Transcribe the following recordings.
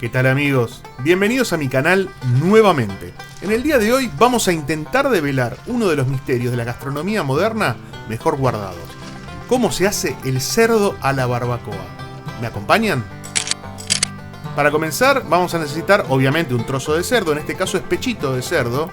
¿Qué tal, amigos? Bienvenidos a mi canal nuevamente. En el día de hoy vamos a intentar develar uno de los misterios de la gastronomía moderna mejor guardados. ¿Cómo se hace el cerdo a la barbacoa? ¿Me acompañan? Para comenzar vamos a necesitar obviamente un trozo de cerdo, en este caso es pechito de cerdo,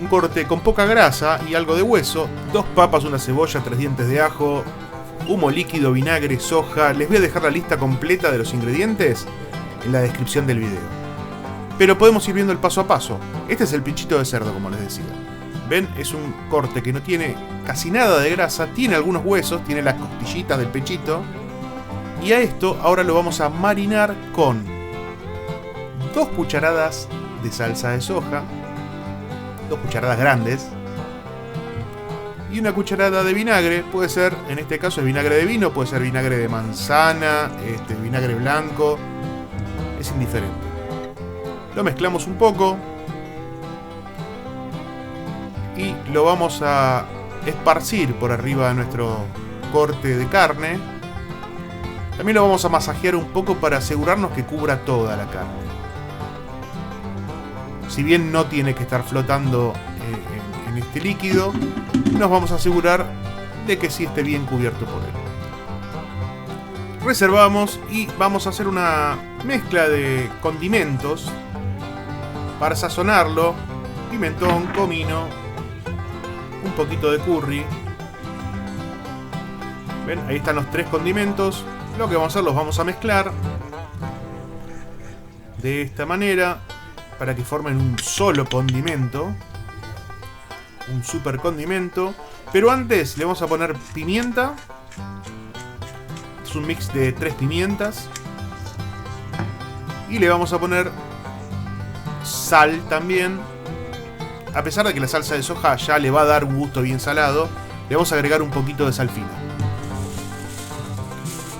un corte con poca grasa y algo de hueso, 2 papas, una cebolla, 3 dientes de ajo, humo líquido, vinagre, soja. Les voy a dejar la lista completa de los ingredientes en la descripción del video. Pero podemos ir viendo el paso a paso. Este es el pechito de cerdo, como les decía. ¿Ven? Es un corte que no tiene casi nada de grasa, tiene algunos huesos, tiene las costillitas del pechito. Y a esto ahora lo vamos a marinar con 2 cucharadas de salsa de soja, 2 cucharadas grandes, y una cucharada de vinagre. Puede ser, en este caso es vinagre de vino, puede ser vinagre de manzana, vinagre blanco, es indiferente. Lo mezclamos un poco y lo vamos a esparcir por arriba de nuestro corte de carne. También lo vamos a masajear un poco para asegurarnos que cubra toda la carne. Si bien no tiene que estar flotando en este líquido, nos vamos a asegurar de que sí esté bien cubierto por él. Reservamos y vamos a hacer una mezcla de condimentos para sazonarlo: pimentón, comino, un poquito de curry. ¿Ven? Ahí están los 3 condimentos. Lo que vamos a hacer, los vamos a mezclar de esta manera para que formen un solo condimento, un super condimento. Pero antes le vamos a poner pimienta. Es un mix de 3 pimientas. Y le vamos a poner sal también. A pesar de que la salsa de soja ya le va a dar un gusto bien salado, le vamos a agregar un poquito de sal fina.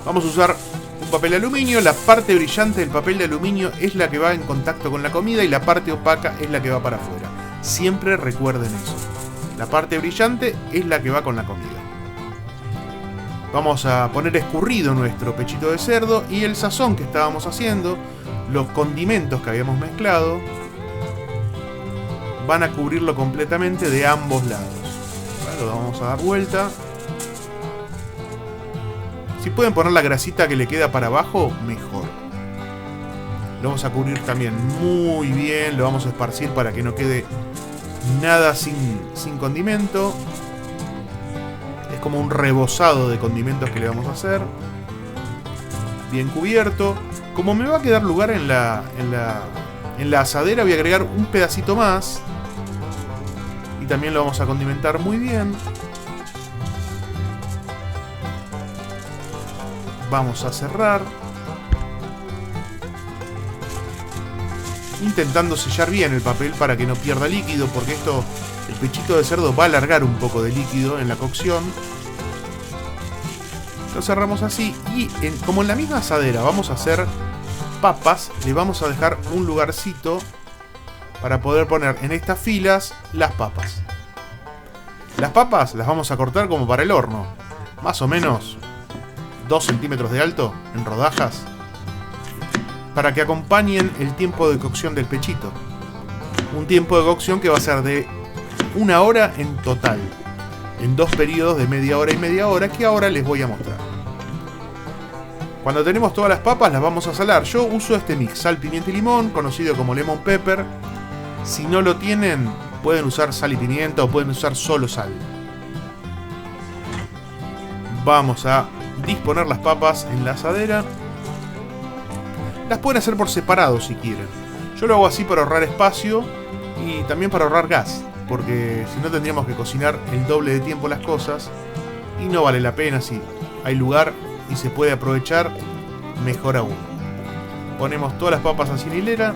Vamos a usar un papel de aluminio. La parte brillante del papel de aluminio es la que va en contacto con la comida y la parte opaca es la que va para afuera. Siempre recuerden eso. La parte brillante es la que va con la comida. Vamos a poner escurrido nuestro pechito de cerdo y el sazón que estábamos haciendo, los condimentos que habíamos mezclado, van a cubrirlo completamente de ambos lados. Lo vamos a dar vuelta. Si pueden poner la grasita que le queda para abajo, mejor. Lo vamos a cubrir también muy bien. Lo vamos a esparcir para que no quede nada sin condimento. Es como un rebozado de condimentos que le vamos a hacer. Bien cubierto. Como me va a quedar lugar en la asadera, voy a agregar un pedacito más. Y también lo vamos a condimentar muy bien. Vamos a cerrar, intentando sellar bien el papel para que no pierda líquido, porque el pechito de cerdo va a alargar un poco de líquido en la cocción. Lo cerramos así y como en la misma asadera vamos a hacer papas, le vamos a dejar un lugarcito para poder poner en estas filas las papas. Las papas las vamos a cortar como para el horno, más o menos 2 centímetros de alto, en rodajas, para que acompañen el tiempo de cocción del pechito. Un tiempo de cocción que va a ser de 1 hora en total, en 2 periodos de media hora y media hora, que ahora les voy a mostrar. Cuando tenemos todas las papas, las vamos a salar. Yo uso este mix: sal, pimienta y limón, conocido como lemon pepper. Si no lo tienen, pueden usar sal y pimienta o pueden usar solo sal. Vamos a disponer las papas en la asadera. Las pueden hacer por separado si quieren. Yo lo hago así para ahorrar espacio y también para ahorrar gas, porque si no tendríamos que cocinar el doble de tiempo las cosas y no vale la pena. Si hay lugar y se puede aprovechar, mejor aún. Ponemos todas las papas así en hilera.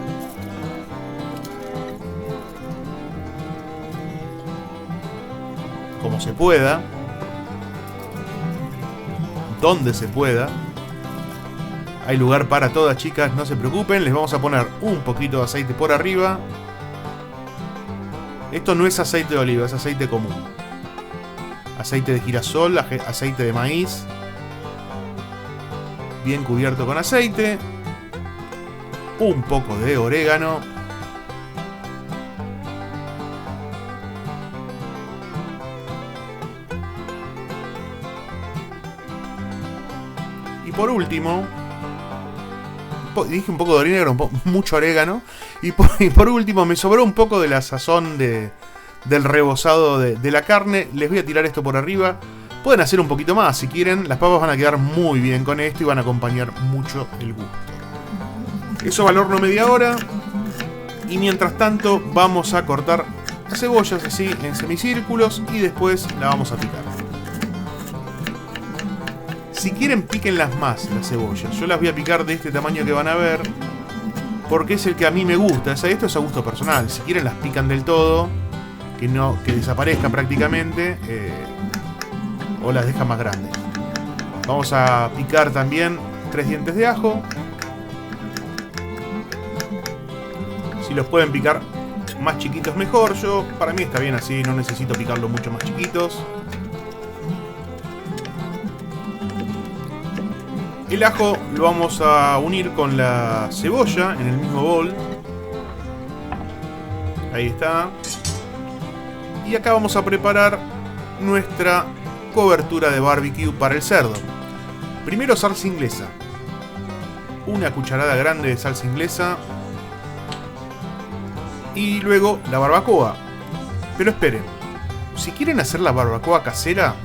Como se pueda, donde se pueda. Hay lugar para todas, chicas, no se preocupen. Les vamos a poner un poquito de aceite por arriba. Esto no es aceite de oliva, es aceite común. Aceite de girasol, aceite de maíz. Bien cubierto con aceite. un poco de orégano. Y por último, dije un poco de orégano, mucho orégano. Y por último me sobró un poco de la sazón del rebozado de la carne. Les voy a tirar esto por arriba. Pueden hacer un poquito más si quieren. Las papas van a quedar muy bien con esto y van a acompañar mucho el gusto. Eso va al horno media hora. Y mientras tanto vamos a cortar las cebollas así en semicírculos y después la vamos a picar. Si quieren, píquenlas más las cebollas. Yo las voy a picar de este tamaño que van a ver, porque es el que a mí me gusta. Esto es a gusto personal. Si quieren, las pican del todo, que desaparezcan prácticamente, o las dejan más grandes. Vamos a picar también 3 dientes de ajo. Si los pueden picar más chiquitos mejor. Para mí está bien así, no necesito picarlo mucho más chiquitos. El ajo lo vamos a unir con la cebolla en el mismo bol. Ahí está. Y acá vamos a preparar nuestra cobertura de barbecue para el cerdo. Primero salsa inglesa. Una cucharada grande de salsa inglesa. Y luego la barbacoa. Pero esperen, si quieren hacer la barbacoa casera,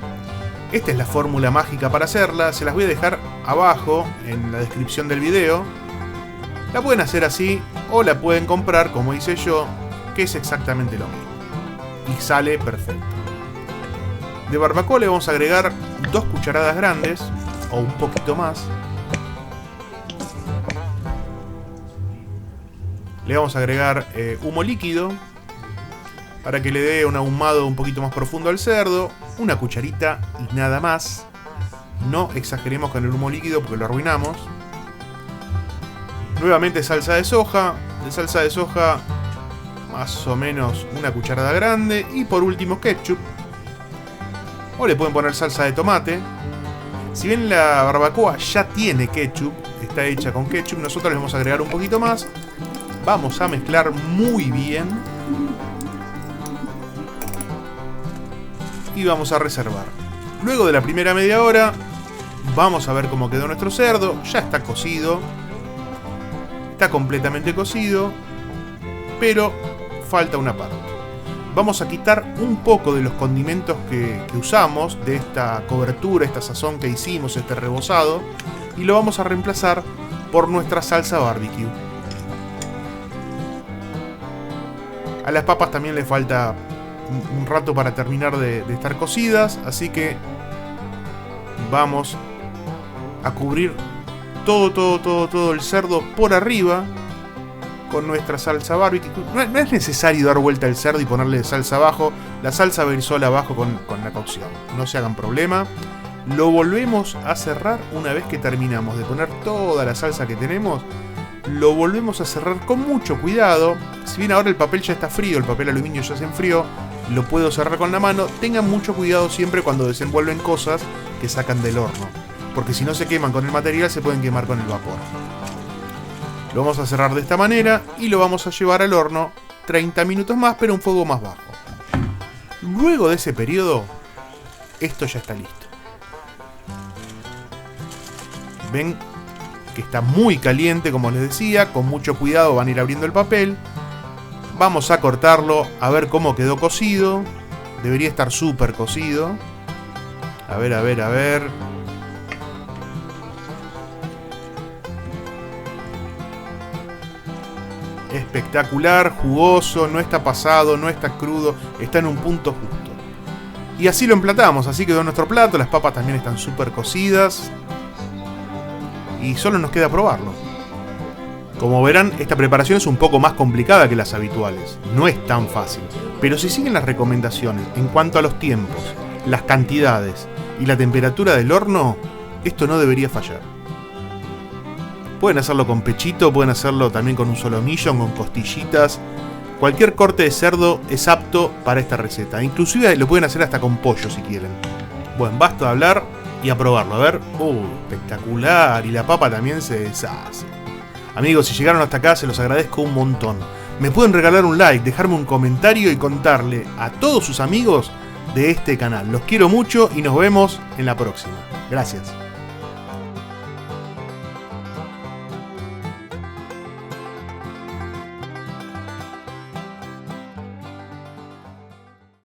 esta es la fórmula mágica para hacerla. Se las voy a dejar abajo en la descripción del video. La pueden hacer así o la pueden comprar como hice yo, que es exactamente lo mismo. Y sale perfecto. De barbacoa le vamos a agregar 2 cucharadas grandes o un poquito más. Le vamos a agregar humo líquido para que le dé un ahumado un poquito más profundo al cerdo. Una cucharita y nada más. No exageremos con el humo líquido porque lo arruinamos. Nuevamente salsa de soja. De salsa de soja más o menos una cucharada grande. Y por último ketchup. O le pueden poner salsa de tomate. Si bien la barbacoa ya tiene ketchup, está hecha con ketchup, nosotros le vamos a agregar un poquito más. Vamos a mezclar muy bien. Y vamos a reservar. Luego de la primera media hora, vamos a ver cómo quedó nuestro cerdo. Ya está cocido. Está completamente cocido. Pero falta una parte. Vamos a quitar un poco de los condimentos que usamos, de esta cobertura, esta sazón que hicimos, este rebozado. Y lo vamos a reemplazar por nuestra salsa barbecue. A las papas también le falta un rato para terminar de estar cocidas, así que vamos a cubrir todo el cerdo por arriba con nuestra salsa barbecue. No es necesario dar vuelta al cerdo y ponerle salsa abajo. La salsa va a ir sola abajo con la cocción. No se hagan problema. Lo volvemos a cerrar una vez que terminamos de poner toda la salsa que tenemos. Lo volvemos a cerrar con mucho cuidado. Si bien ahora el papel ya está frío, el papel aluminio ya se enfrió, lo puedo cerrar con la mano. Tengan mucho cuidado siempre cuando desenvuelven cosas que sacan del horno, porque si no se queman con el material, se pueden quemar con el vapor. Lo vamos a cerrar de esta manera y lo vamos a llevar al horno 30 minutos más, pero a un fuego más bajo. Luego de ese periodo, esto ya está listo. Ven que está muy caliente, como les decía. Con mucho cuidado van a ir abriendo el papel. Vamos a cortarlo a ver cómo quedó cocido. Debería estar súper cocido. A ver. Espectacular, jugoso, no está pasado, no está crudo, está en un punto justo. Y así lo emplatamos, así quedó nuestro plato. Las papas también están súper cocidas. Y solo nos queda probarlo. Como verán, esta preparación es un poco más complicada que las habituales. No es tan fácil. Pero si siguen las recomendaciones en cuanto a los tiempos, las cantidades y la temperatura del horno, esto no debería fallar. Pueden hacerlo con pechito, pueden hacerlo también con un solomillo, con costillitas. Cualquier corte de cerdo es apto para esta receta. Inclusive lo pueden hacer hasta con pollo si quieren. Bueno, basta de hablar y a probarlo. A ver. Espectacular. Y la papa también se deshace. Amigos, si llegaron hasta acá se los agradezco un montón. Me pueden regalar un like, dejarme un comentario y contarle a todos sus amigos de este canal. Los quiero mucho y nos vemos en la próxima. Gracias.